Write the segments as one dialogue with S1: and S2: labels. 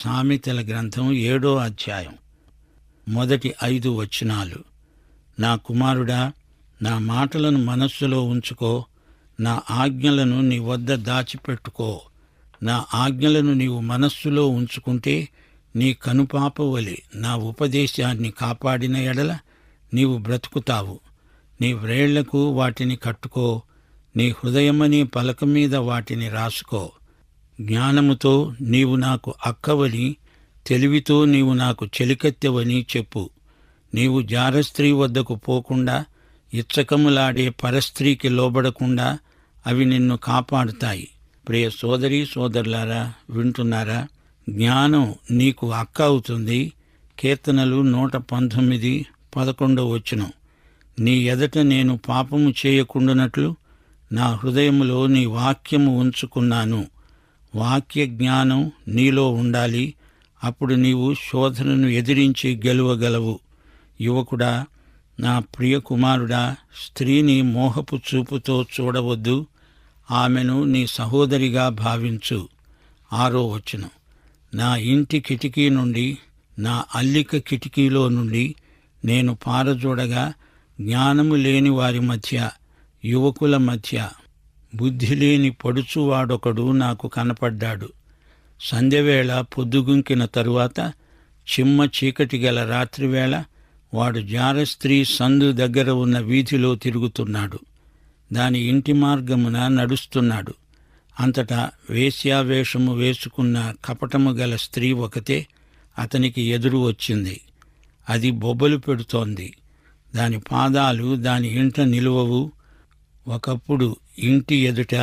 S1: సామెతల గ్రంథం 7వ అధ్యాయం మొదటి 5 వచనాలు. నా కుమారుడా, నా మాటలను మనస్సులో ఉంచుకో, నా ఆజ్ఞలను నీ వద్ద దాచిపెట్టుకో. నా ఆజ్ఞలను నీవు మనస్సులో ఉంచుకుంటే నీ కనుపాపవలె నా ఉపదేశాన్ని కాపాడిన ఎడల నీవు బ్రతుకుతావు. నీ వ్రేళ్లకు వాటిని కట్టుకో, నీ హృదయమనే పలక మీద వాటిని రాసుకో. జ్ఞానముతో నీవు నాకు అక్కవని, తెలివితో నీవు నాకు చెలికత్తెవని చెప్పు. నీవు జారస్త్రీ వద్దకు పోకుండా, ఇచ్చకములాడే పరస్త్రీకి లోబడకుండా అవి నిన్ను కాపాడుతాయి. ప్రియ సోదరీ సోదరులారా, వింటున్నారా? జ్ఞానం నీకు అక్క అవుతుంది. కీర్తనలు 119, 11 నీ ఎదట నేను పాపము చేయకుండునట్లు నా హృదయములో నీ వాక్యము ఉంచుకున్నాను. వాక్య జ్ఞానం నీలో ఉండాలి. అప్పుడు నీవు శోధనను ఎదిరించి గెలువగలవు. యువకుడా, నా ప్రియ కుమారుడా, స్త్రీని మోహపు చూపుతో చూడవద్దు. ఆమెను నీ సహోదరిగా భావించు. 6 నా ఇంటి కిటికీ నుండి, నా అల్లిక కిటికీలో నుండి నేను పారజూడగా జ్ఞానము లేని వారి మధ్య, యువకుల మధ్య బుద్ధిలేని పడుచువాడొకడు నాకు కనపడ్డాడు. సంధ్యవేళ పొద్దుగుంకిన తరువాత, చిమ్మ చీకటి గల రాత్రివేళ వాడు జారస్త్రీ సందు దగ్గర ఉన్న వీధిలో తిరుగుతున్నాడు. దాని ఇంటి మార్గమున నడుస్తున్నాడు. అంతటా వేశ్యావేషము వేసుకున్న కపటము గల స్త్రీ ఒకతే అతనికి ఎదురు వచ్చింది. అది బొబ్బలు పెడుతోంది. దాని పాదాలు దాని ఇంట నిలువవు. ఒకప్పుడు ఇంటి ఎదుట,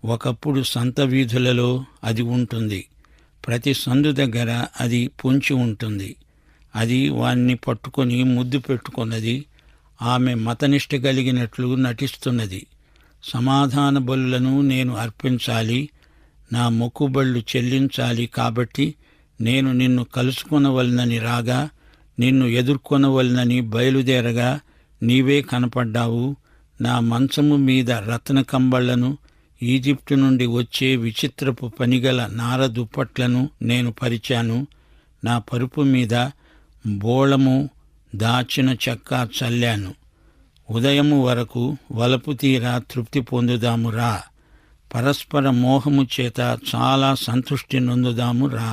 S1: ఒకప్పుడు సంత వీధులలో అది ఉంటుంది. ప్రతి సందు దగ్గర అది పొంచి ఉంటుంది. అది వాణ్ణి పట్టుకొని ముద్దు పెట్టుకున్నది. ఆమె మతనిష్ట కలిగినట్లు నటిస్తున్నది. సమాధాన బలులను నేను అర్పించాలి, నా మొక్కుబళ్ళు చెల్లించాలి. కాబట్టి నేను నిన్ను కలుసుకొనవలనని రాగా, నిన్ను ఎదుర్కొనవలనని బయలుదేరగా నీవే కనపడ్డావు. నా మంచము మీద రత్న కంబళ్లను, ఈజిప్టు నుండి వచ్చే విచిత్రపు పనిగల నార దుప్పట్లను నేను పరిచాను. నా పరుపు మీద బోళము, దాచిన చెక్క చల్లాను. ఉదయము వరకు వలపు తీరా తృప్తి పొందుదాము రా. పరస్పర మోహము చేత చాలా సంతృష్టి నొందుదాము రా.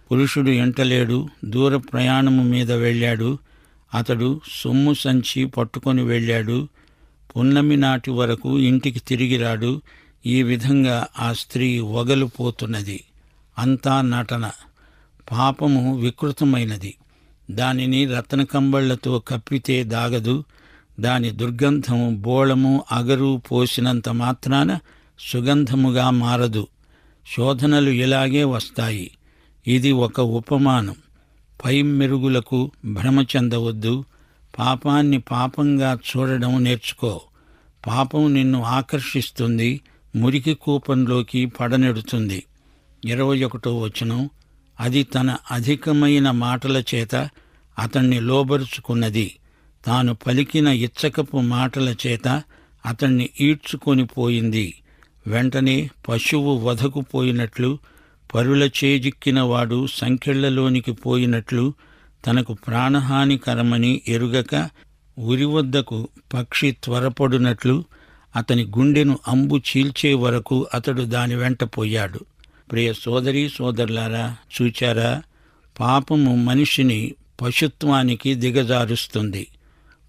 S1: పురుషుడు ఎంటలేడు, దూర ప్రయాణము మీద వెళ్ళాడు. అతడు సొమ్ము సంచి పట్టుకొని వెళ్ళాడు. పున్నమి నాటి వరకు ఇంటికి తిరిగిరాడు. ఈ విధంగా ఆ స్త్రీ వగలుపోతున్నది. అంతా నటన. పాపము వికృతమైనది. దానిని రత్న కంబళ్లతో కప్పితే దాగదు. దాని దుర్గంధం బోళము, అగరు పోసినంత మాత్రాన సుగంధముగా మారదు. శోధనలు ఇలాగే వస్తాయి. ఇది ఒక ఉపమానం. పై మెరుగులకు భ్రమ చెందవద్దు. పాపాన్ని పాపంగా చూడడం నేర్చుకో. పాపం నిన్ను ఆకర్షిస్తుంది, మురికి కూపంలోకి పడనెడుతుంది. 21 అది తన అధికమైన మాటల చేత అతణ్ణి లోబరుచుకున్నది. తాను పలికిన ఇచ్చకపు మాటల చేత అతణ్ణి ఈడ్చుకొని పోయింది. వెంటనే పశువు వధకు పోయినట్లు, పరుల చేజిక్కినవాడు సంకెళ్లలోనికి పోయినట్లు, తనకు ప్రాణహానికరమని ఎరుగక ఉరివద్దకు పక్షి త్వరపడునట్లు అతని గుండెను అంబు చీల్చే వరకు అతడు దాని వెంట పోయాడు. ప్రియ సోదరీ సోదరులారా, చూచారా? పాపము మనిషిని పశుత్వానికి దిగజారుస్తుంది.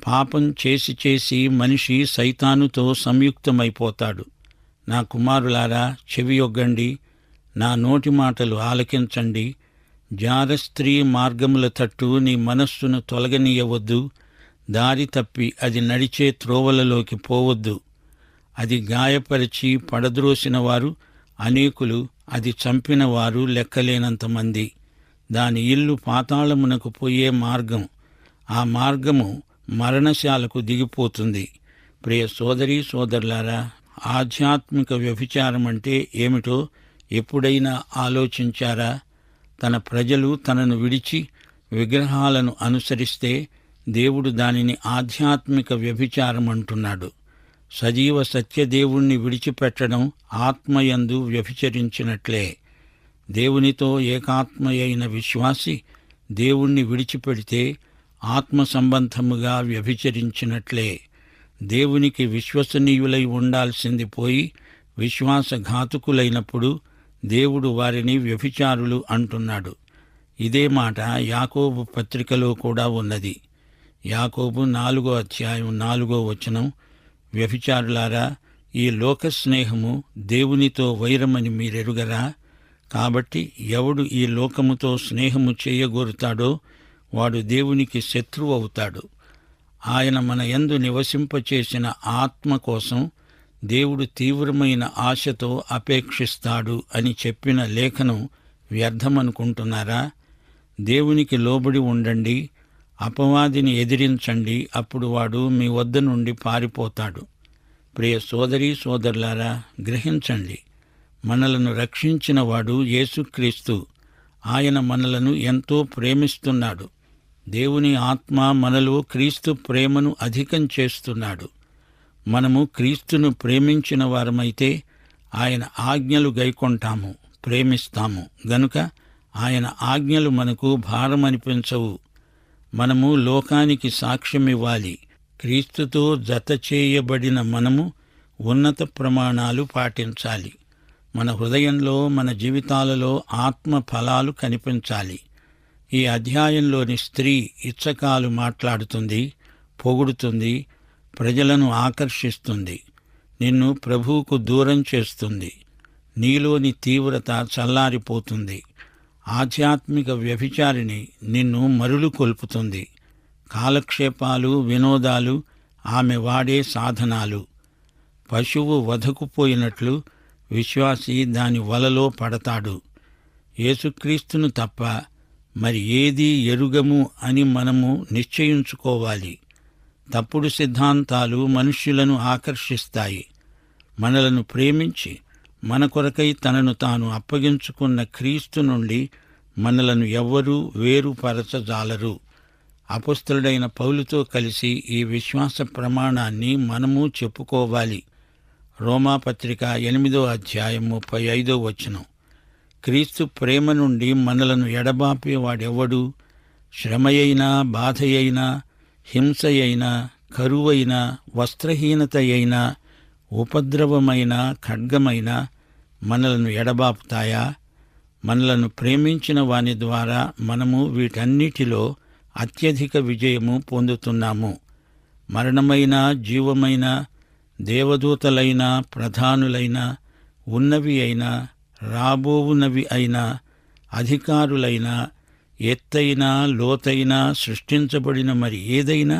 S1: పాపం చేసి చేసి మనిషి సైతానుతో సంయుక్తమైపోతాడు. నా కుమారులారా, చెవియొగ్గండి, నా నోటి మాటలు ఆలకించండి. జారస్త్రీ మార్గముల తట్టు నీ మనస్సును తొలగనీయవద్దు. దారి తప్పి అది నడిచే త్రోవలలోకి పోవద్దు. అది గాయపరిచి పడద్రోసిన వారు అనేకులు, అది చంపిన వారు లెక్కలేనంతమంది. దాని ఇల్లు పాతాళమునకు పోయే మార్గం. ఆ మార్గము మరణశాలకు దిగిపోతుంది. ప్రియ సోదరీ సోదరులారా, ఆధ్యాత్మిక వ్యభిచారం అంటే ఏమిటో ఎప్పుడైనా ఆలోచించారా? తన ప్రజలు తనను విడిచి విగ్రహాలను అనుసరిస్తే దేవుడు దానిని ఆధ్యాత్మిక వ్యభిచారం అంటున్నాడు. సజీవ సత్యదేవుణ్ణి విడిచిపెట్టడం ఆత్మయందు వ్యభిచరించినట్లే. దేవునితో ఏకాత్మయైన విశ్వాసి దేవుణ్ణి విడిచిపెడితే ఆత్మ సంబంధముగా వ్యభిచరించినట్లే. దేవునికి విశ్వసనీయులై ఉండాల్సింది పోయి విశ్వాసఘాతుకులైనప్పుడు దేవుడు వారిని వ్యభిచారులు అంటున్నాడు. ఇదే మాట యాకోబు పత్రికలో కూడా ఉన్నది. యాకోబు 4వ అధ్యాయం 4వ వచనం, వ్యభిచారులారా, ఈ లోక స్నేహము దేవునితో వైరమని మీరెరుగరా? కాబట్టి ఎవడు ఈ లోకముతో స్నేహము చేయగోరుతాడో వాడు దేవునికి శత్రువు అవుతాడు. ఆయన మన యందు నివసింపచేసిన ఆత్మ కోసం దేవుడు తీవ్రమైన ఆశతో అపేక్షిస్తాడు అని చెప్పిన లేఖనం వ్యర్థమనుకుంటున్నారా? దేవునికి లోబడి ఉండండి, అపవాదిని ఎదిరించండి, అప్పుడు వాడు మీ వద్ద నుండి పారిపోతాడు. ప్రియ సోదరీ సోదరులారా, గ్రహించండి, మనలను రక్షించిన వాడు యేసుక్రీస్తు. ఆయన మనలను ఎంతో ప్రేమిస్తున్నాడు. దేవుని ఆత్మ మనలో క్రీస్తు ప్రేమను అధికం చేస్తున్నాడు. మనము క్రీస్తును ప్రేమించిన వారమైతే ఆయన ఆజ్ఞలు గైకొంటాము, ప్రేమిస్తాము గనుక ఆయన ఆజ్ఞలు మనకు భారమనిపించవు. మనము లోకానికి సాక్ష్యమివ్వాలి. క్రీస్తుతో జత చేయబడిన మనము ఉన్నత ప్రమాణాలు పాటించాలి. మన హృదయంలో, మన జీవితాలలో ఆత్మ ఫలాలు కనిపించాలి. ఈ అధ్యాయంలోని స్త్రీ ఇచ్చకాలు మాట్లాడుతుంది, పొగుడుతుంది, ప్రజలను ఆకర్షిస్తుంది, నిన్ను ప్రభువుకు దూరం చేస్తుంది. నీలోని తీవ్రత చల్లారిపోతుంది. ఆధ్యాత్మిక వ్యభిచారిణి నిన్ను మరులు కొల్పుతుంది. కాలక్షేపాలు, వినోదాలు ఆమె వాడే సాధనాలు. పశువు వధకుపోయినట్లు విశ్వాసి దాని వలలో పడతాడు. యేసుక్రీస్తును తప్ప మరి ఏదీ ఎరుగము అని మనము నిశ్చయించుకోవాలి. తప్పుడు సిద్ధాంతాలు మనుష్యులను ఆకర్షిస్తాయి. మనలను ప్రేమించి మన కొరకై తనను తాను అప్పగించుకున్న క్రీస్తు నుండి మనలను ఎవ్వరూ వేరుపరచజాలరు. అపొస్తలుడైన పౌలుతో కలిసి ఈ విశ్వాస ప్రమాణాన్ని మనము చెప్పుకోవాలి. రోమాపత్రిక 8వ అధ్యాయం 35వ వచనం, క్రీస్తు ప్రేమ నుండి మనలను ఎడబాపేవాడెవ్వడు? శ్రమయైనా, బాధయైనా, హింసయైనా, కరువైనా, వస్త్రహీనత అయినా, ఉపద్రవమైన, ఖడ్గమైన మనలను ఎడబాపుతాయా? మనలను ప్రేమించిన వాని ద్వారా మనము వీటన్నిటిలో అత్యధిక విజయము పొందుతున్నాము. మరణమైన, జీవమైన, దేవదూతలైన, ప్రధానులైన, ఉన్నవి అయినా, రాబోవునవి అయినా, అధికారులైనా, ఎత్తైన, లోతైన, సృష్టించబడిన మరి ఏదైనా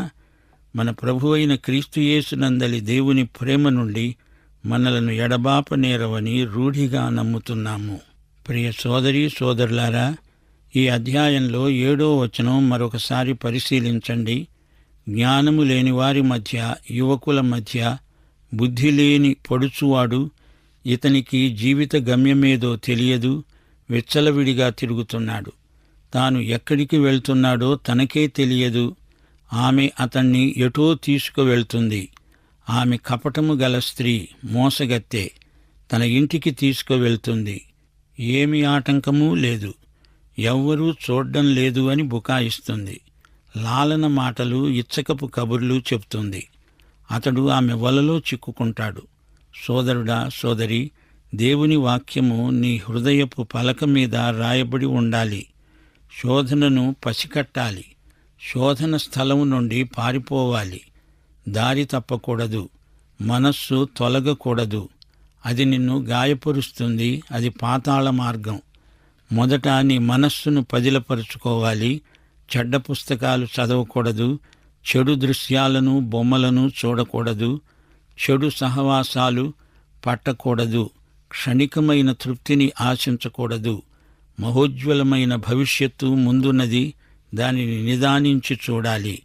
S1: మన ప్రభువైన క్రీస్తుయేసునందలి దేవుని ప్రేమ నుండి మనలను ఎడబాపనేరవని రూఢిగా నమ్ముతున్నాము. ప్రియ సోదరీ సోదరులారా, ఈ అధ్యాయంలో 7వ వచనం మరొకసారి పరిశీలించండి. జ్ఞానము లేని వారి మధ్య, యువకుల మధ్య బుద్ధి లేని పడుచువాడు, ఇతనికి జీవిత గమ్యమేదో తెలియదు, విచ్చలవిడిగా తిరుగుతున్నాడు. తాను ఎక్కడికి వెళ్తున్నాడో తనకే తెలియదు. ఆమె అతన్ని ఎటో తీసుకువెళ్తుంది. ఆమె కపటము గల స్త్రీ, మోసగత్తె, తన ఇంటికి తీసుకువెళ్తుంది. ఏమి ఆటంకమూ లేదు, ఎవ్వరూ చూడ్డం లేదు అని బుకాయిస్తుంది. లాలన మాటలు, ఇచ్చకపు కబుర్లు చెప్తుంది. అతడు ఆమె వలలో చిక్కుకుంటాడు. సోదరుడా, సోదరి, దేవుని వాక్యము నీ హృదయపు పలక మీద రాయబడి ఉండాలి. శోధనను పసికట్టాలి. శోధన స్థలం నుండి పారిపోవాలి. దారి తప్పకూడదు. మనస్సు తొలగకూడదు. అది నిన్ను గాయపరుస్తుంది. అది పాతాళ మార్గం. మొదట నీ మనస్సును పదిలపరుచుకోవాలి. చెడ్డ పుస్తకాలు చదవకూడదు. చెడు దృశ్యాలను, బొమ్మలను చూడకూడదు. చెడు సహవాసాలు పట్టకూడదు. క్షణికమైన తృప్తిని ఆశించకూడదు. మహోజ్వలమైన భవిష్యత్తు ముందున్నది. దానిని నిదానించి చూడాలి.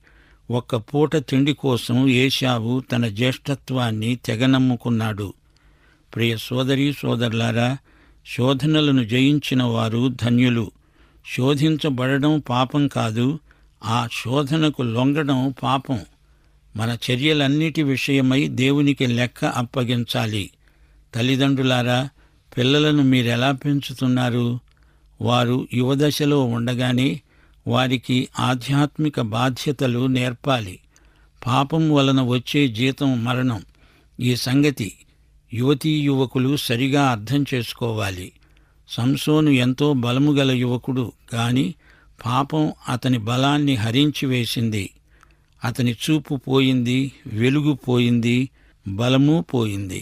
S1: ఒక్క పూట తిండి కోసం ఏశావు తన జ్యేష్ఠత్వాన్ని తెగనమ్ముకున్నాడు. ప్రియ సోదరీ సోదరులారా, శోధనలను జయించిన వారు ధన్యులు. శోధించబడడం పాపం కాదు, ఆ శోధనకు లొంగడం పాపం. మన చర్యలన్నిటి విషయమై దేవునికి లెక్క అప్పగించాలి. తల్లిదండ్రులారా, పిల్లలను మీరెలా పెంచుతున్నారు? వారు యువదశలో ఉండగానే వారికి ఆధ్యాత్మిక బాధ్యతలు నేర్పాలి. పాపం వలన వచ్చే జీతం మరణం. ఈ సంగతి యువతీ యువకులు సరిగా అర్థం చేసుకోవాలి. సంసోను ఎంతో బలముగల యువకుడు, గాని పాపం అతని బలాన్ని హరించివేసింది. అతని చూపు పోయింది, వెలుగు పోయింది, బలము పోయింది.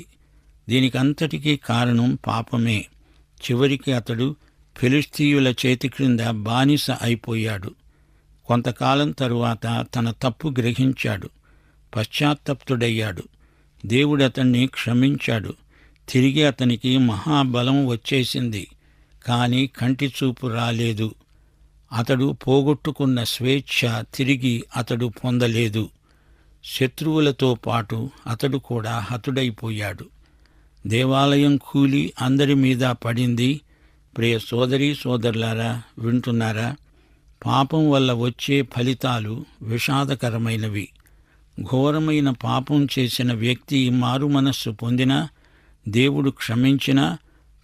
S1: దీనికంతటికీ కారణం పాపమే. చివరికి అతడు ఫిలిష్తీయుల చేతి క్రింద బానిస అయిపోయాడు. కొంతకాలం తరువాత తన తప్పు గ్రహించాడు, పశ్చాత్తప్తుడయ్యాడు. దేవుడతన్ని క్షమించాడు. తిరిగి అతనికి మహాబలం వచ్చేసింది. కాని కంటి చూపు రాలేదు. అతడు పోగొట్టుకున్న స్వేచ్ఛ తిరిగి అతడు పొందలేదు. శత్రువులతో పాటు అతడు కూడా హతుడైపోయాడు. దేవాలయం కూలి అందరి మీద పడింది. ప్రియ సోదరీ సోదరులారా, వింటున్నారా? పాపం వల్ల వచ్చే ఫలితాలు విషాదకరమైనవి. ఘోరమైన పాపం చేసిన వ్యక్తి మారుమనస్సు పొందినా, దేవుడు క్షమించినా,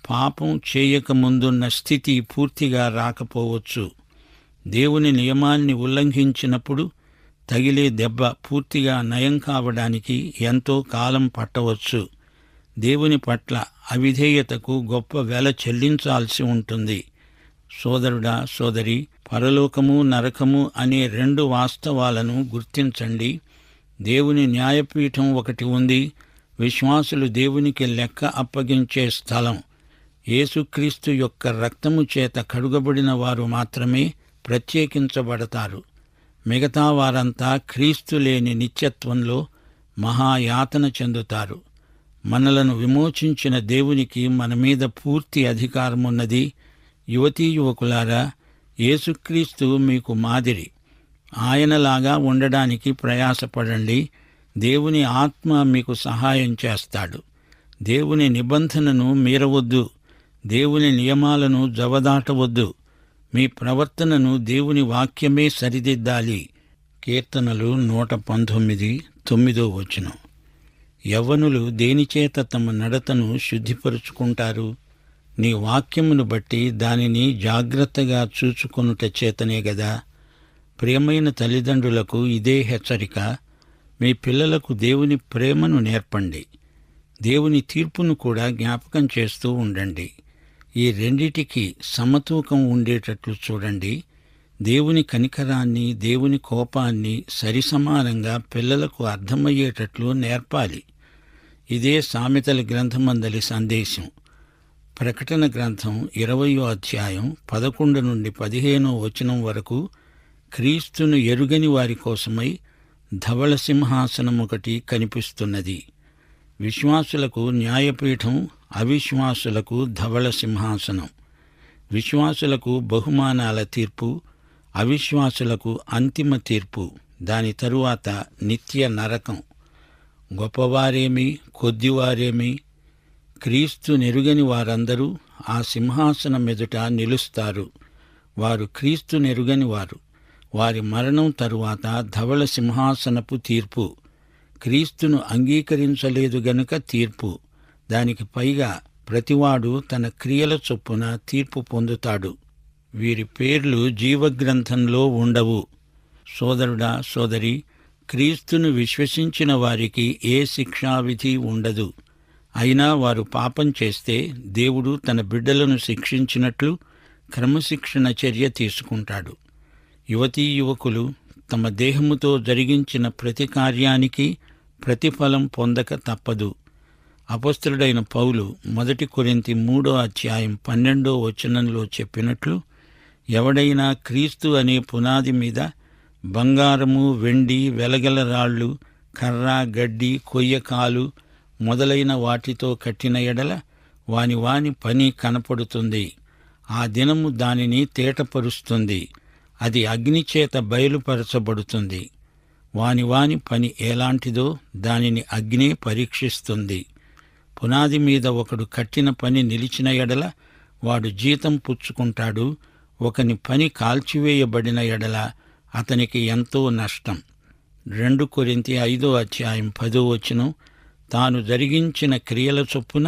S1: పాపం చేయకముందున్న స్థితి పూర్తిగా రాకపోవచ్చు. దేవుని నియమాన్ని ఉల్లంఘించినప్పుడు తగిలే దెబ్బ పూర్తిగా నయం కావడానికి ఎంతో కాలం పట్టవచ్చు. దేవుని పట్ల అవిధేయతకు గొప్ప వెల చెల్లించాల్సి ఉంటుంది. సోదరుడా, సోదరి, పరలోకము నరకము అనే రెండు వాస్తవాలను గుర్తించండి. దేవుని న్యాయపీఠం ఒకటి ఉంది. విశ్వాసులు దేవునికి లెక్క అప్పగించే స్థలం. యేసుక్రీస్తు యొక్క రక్తము చేత కడుగబడిన వారు మాత్రమే ప్రత్యేకించబడతారు. మిగతా వారంతా క్రీస్తు లేని నిత్యత్వంలో మహాయాతన చెందుతారు. మనలను విమోచించిన దేవునికి మన మీద పూర్తి అధికారమున్నది. యువతీ యువకులారా, యేసుక్రీస్తు మీకు మాదిరి. ఆయనలాగా ఉండడానికి ప్రయాసపడండి. దేవుని ఆత్మ మీకు సహాయం చేస్తాడు. దేవుని నిబంధనను మీరవద్దు. దేవుని నియమాలను జవదాటవద్దు. మీ ప్రవర్తనను దేవుని వాక్యమే సరిదిద్దాలి. కీర్తనలు 119, 9. యవ్వనులు దేనిచేత తమ నడతను శుద్ధిపరుచుకుంటారు? నీ వాక్యమును బట్టి దానిని జాగ్రత్తగా చూచుకొనుట చేతనే గదా. ప్రియమైన తల్లిదండ్రులకు ఇదే హెచ్చరిక. మీ పిల్లలకు దేవుని ప్రేమను నేర్పండి. దేవుని తీర్పును కూడా జ్ఞాపకం చేస్తూ ఉండండి. ఈ రెండిటికి సమతూకం ఉండేటట్లు చూడండి. దేవుని కనికరాన్ని, దేవుని కోపాన్ని సరిసమానంగా పిల్లలకు అర్థమయ్యేటట్లు నేర్పాలి. ఇదే సామెతల గ్రంథమందలి సందేశం. ప్రకటన గ్రంథం 20వ అధ్యాయం 11 నుండి 15 వరకు క్రీస్తును ఎరుగని వారి కోసమై ధవళ సింహాసనం ఒకటి కనిపిస్తున్నది. విశ్వాసులకు న్యాయపీఠం, అవిశ్వాసులకు ధవళ సింహాసనం. విశ్వాసులకు బహుమానాల తీర్పు, అవిశ్వాసులకు అంతిమ తీర్పు. దాని తరువాత నిత్య నరకం. గొప్పవారేమి, కొద్దివారేమి, క్రీస్తు నెరుగని వారందరూ ఆ సింహాసనం ఎదుట నిలుస్తారు. వారు క్రీస్తు నెరుగని వారు. వారి మరణం తరువాత ధవళ సింహాసనపు తీర్పు. క్రీస్తును అంగీకరించలేదు గనుక తీర్పు. దానికి పైగా ప్రతివాడు తన క్రియల చొప్పున తీర్పు పొందుతాడు. వీరి పేర్లు జీవగ్రంథంలో ఉండవు. సోదరుడా, సోదరి, క్రీస్తును విశ్వసించిన వారికి ఏ శిక్షావిధి ఉండదు. అయినా వారు పాపం చేస్తే దేవుడు తన బిడ్డలను శిక్షించినట్లు క్రమశిక్షణ చర్య తీసుకుంటాడు. యువతీ యువకులు తమ దేహముతో జరిగించిన ప్రతి కార్యానికి ప్రతిఫలం పొందక తప్పదు. అపొస్తలుడైన పౌలు 1 కొరింథీ 3వ అధ్యాయం 12వ వచనంలో చెప్పినట్లు, ఎవడైనా క్రీస్తు అనే పునాది మీద బంగారము, వెండి, వెలగల రాళ్ళు, కర్ర, గడ్డి, కొయ్యకాలు మొదలైన వాటితో కట్టిన ఎడల వాని పని కనపడుతుంది. ఆ దినము దానిని తేటపరుస్తుంది. అది అగ్నిచేత బయలుపరచబడుతుంది. వాని పని ఎలాంటిదో దానిని అగ్నే పరీక్షిస్తుంది. పునాది మీద ఒకడు కట్టిన పని నిలిచిన ఎడల వాడు జీతం పుచ్చుకుంటాడు. ఒకని పని కాల్చివేయబడిన ఎడల అతనికి ఎంతో నష్టం. 2 కొరింథీ 5వ అధ్యాయం 10వ వచనం, తాను జరిగించిన క్రియల చొప్పున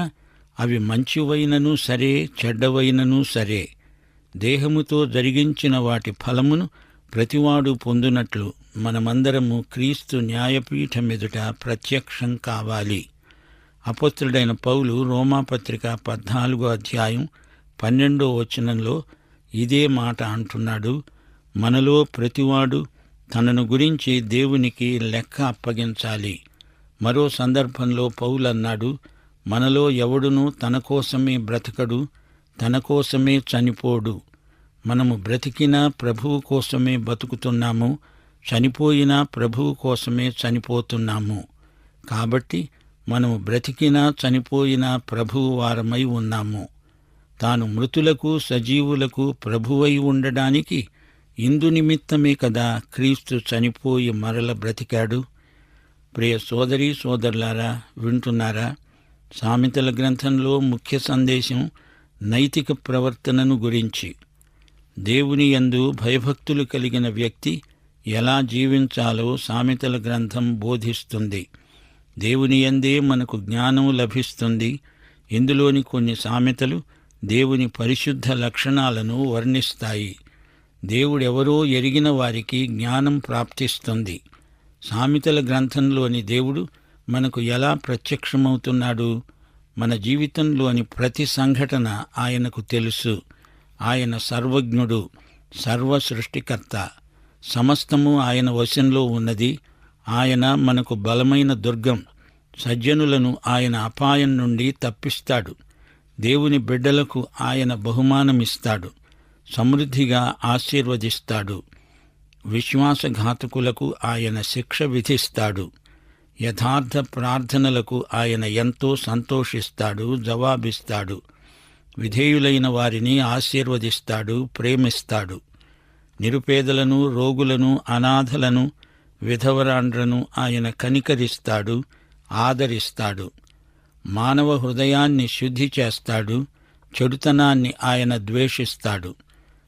S1: అవి మంచివైనను సరే, చెడ్డవైనను సరే, దేహముతో జరిగించిన వాటి ఫలమును ప్రతివాడు పొందునట్లు మనమందరము క్రీస్తు న్యాయపీఠమెదుట ప్రత్యక్షం కావాలి. అపొస్తలుడైన పౌలు రోమాపత్రిక 14వ అధ్యాయం 12వ వచనంలో ఇదే మాట అంటున్నాడు. మనలో ప్రతివాడు తనను గురించి దేవునికి లెక్క అప్పగించాలి. మరో సందర్భంలో పౌలు అన్నాడు, మనలో ఎవడునూ తన కోసమే బ్రతకడు, తన కోసమే చనిపోడు. మనము బ్రతికినా ప్రభువు కోసమే బతుకుతున్నాము, చనిపోయినా ప్రభువు కోసమే చనిపోతున్నాము. కాబట్టి మనము బ్రతికినా చనిపోయినా ప్రభువు వారమై ఉన్నాము. తాను మృతులకు సజీవులకు ప్రభువై ఉండడానికి ఇందు నిమిత్తమే కదా క్రీస్తు చనిపోయి మరల బ్రతికాడు. ప్రియ సోదరీ సోదరులారా, వింటున్నారా? సామెతల గ్రంథంలో ముఖ్య సందేశం నైతిక ప్రవర్తనను గురించి. దేవుని యందు భయభక్తులు కలిగిన వ్యక్తి ఎలా జీవించాలో సామెతల గ్రంథం బోధిస్తుంది. దేవుని యందే మనకు జ్ఞానం లభిస్తుంది. ఇందులోని కొన్ని సామెతలు దేవుని పరిశుద్ధ లక్షణాలను వర్ణిస్తాయి. దేవుడెవరో ఎరిగిన వారికి జ్ఞానం ప్రాప్తిస్తుంది. సామెతల గ్రంథంలోని దేవుడు మనకు ఎలా ప్రత్యక్షమవుతున్నాడు? మన జీవితంలోని ప్రతి సంఘటన ఆయనకు తెలుసు. ఆయన సర్వజ్ఞుడు, సర్వ సృష్టికర్త. సమస్తము ఆయన వశంలో ఉన్నది. ఆయన మనకు బలమైన దుర్గం. సజ్జనులను ఆయన అపాయం నుండి తప్పిస్తాడు. దేవుని బిడ్డలకు ఆయన బహుమానమిస్తాడు, సమృద్ధిగా ఆశీర్వదిస్తాడు. విశ్వాసఘాతకులకు ఆయన శిక్ష విధిస్తాడు. యథార్థ ప్రార్థనలకు ఆయన ఎంతో సంతోషిస్తాడు, జవాబిస్తాడు. విధేయులైన వారిని ఆశీర్వదిస్తాడు, ప్రేమిస్తాడు. నిరుపేదలను, రోగులను, అనాథలను, విధవరాండ్రను ఆయన కనికరిస్తాడు, ఆదరిస్తాడు. మానవ హృదయాన్ని శుద్ధి చేస్తాడు, చెడుతనాన్ని ఆయన ద్వేషిస్తాడు.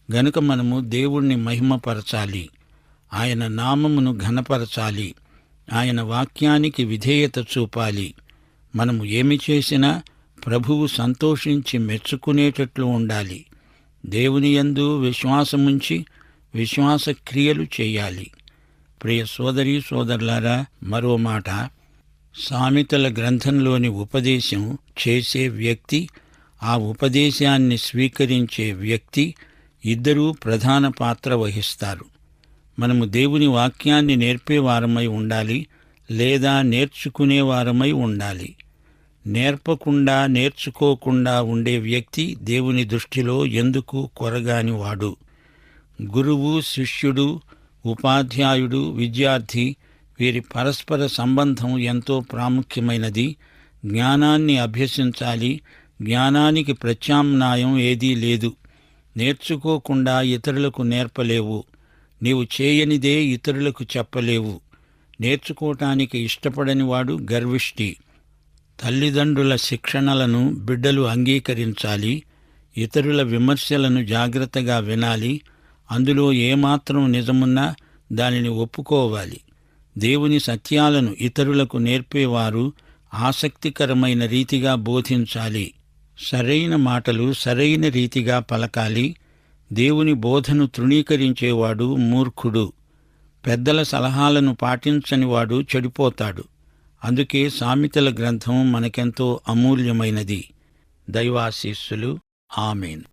S1: గనుక మనము దేవుణ్ణి మహిమపరచాలి, ఆయన నామమును ఘనపరచాలి, ఆయన వాక్యానికి విధేయత చూపాలి. మనము ఏమి చేసినా ప్రభువు సంతోషించి మెచ్చుకునేటట్లు ఉండాలి. దేవుని యందు విశ్వాసముంచి విశ్వాస క్రియలు చేయాలి. ప్రియ సోదరీ సోదరులారా, మరో మాట, సామెతల గ్రంథంలోని ఉపదేశం చేసే వ్యక్తి, ఆ ఉపదేశాన్ని స్వీకరించే వ్యక్తి ఇద్దరూ ప్రధాన పాత్ర వహిస్తారు. మనము దేవుని వాక్యాన్ని నేర్పేవారమై ఉండాలి, లేదా నేర్చుకునేవారమై ఉండాలి. నేర్పకుండా, నేర్చుకోకుండా ఉండే వ్యక్తి దేవుని దృష్టిలో ఎందుకు కొరగానివాడు. గురువు, శిష్యుడు, ఉపాధ్యాయుడు, విద్యార్థి, వీరి పరస్పర సంబంధం ఎంతో ప్రాముఖ్యమైనది. జ్ఞానాన్ని అభ్యసించాలి. జ్ఞానానికి ప్రత్యామ్నాయం ఏదీ లేదు. నేర్చుకోకుండా ఇతరులకు నేర్పలేవు. నీవు చేయనిదే ఇతరులకు చెప్పలేవు. నేర్చుకోవటానికి ఇష్టపడని వాడు గర్విష్టి. తల్లిదండ్రుల శిక్షణలను బిడ్డలు అంగీకరించాలి. ఇతరుల విమర్శలను జాగ్రత్తగా వినాలి. అందులో ఏమాత్రం నిజమున్నా దానిని ఒప్పుకోవాలి. దేవుని సత్యాలను ఇతరులకు నేర్పేవారు ఆసక్తికరమైన రీతిగా బోధించాలి. సరైన మాటలు సరైన రీతిగా పలకాలి. దేవుని బోధను తృణీకరించేవాడు మూర్ఖుడు. పెద్దల సలహాలను పాటించనివాడు చెడిపోతాడు. అందుకే సామెతల గ్రంథం మనకెంతో అమూల్యమైనది. దైవాశీస్సులు. ఆమేన్.